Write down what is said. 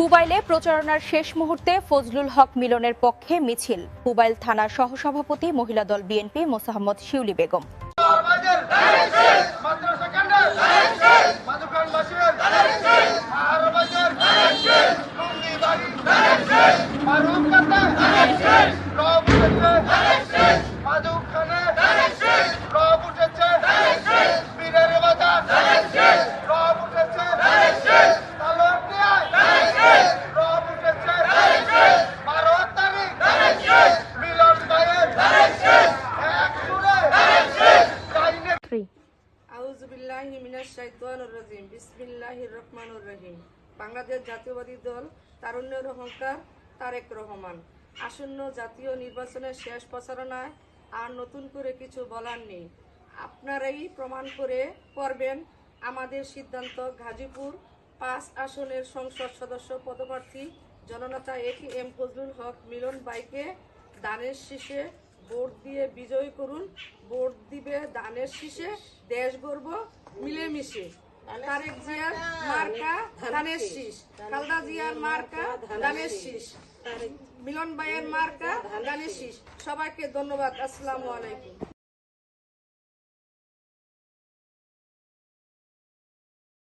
পুবাইলে প্রচারণার শেষ মুহূর্তে ফজলুল হক মিলনের পক্ষে মিছিল। পুবাইল থানার সহসভাপতি মহিলা দল বিএনপি মোসাম্মদ শিউলি বেগম। বাংলাদেশ জাতীয়বাদী দল তারুণ্যের অহংকার তারেক রহমান। আসন্ন জাতীয় নির্বাচনের শেষ প্রচারণায় আর নতুন করে কিছু বলার নেই। আপনারাই প্রমাণ করে করবেন আমাদের সিদ্ধান্ত। গাজীপুর ৫ আসনের সংসদ সদস্য পদপ্রার্থী জননেতা AKM ফজলুল হক মিলন ভাইকে দানের শীষে ভোট দিয়ে বিজয়ী করুন। ভোট দিবে দানের শীষে, দেশ গর্ব মিলেমিশে। তারেক জিয়ার মার্কা ধানের শীষ, খালেদা জিয়ার মার্কা ধানের শীষ, মিলন ভাইয়ের মার্কা ধানের শীষ। সবাইকে ধন্যবাদ। আসসালামু আলাইকুম।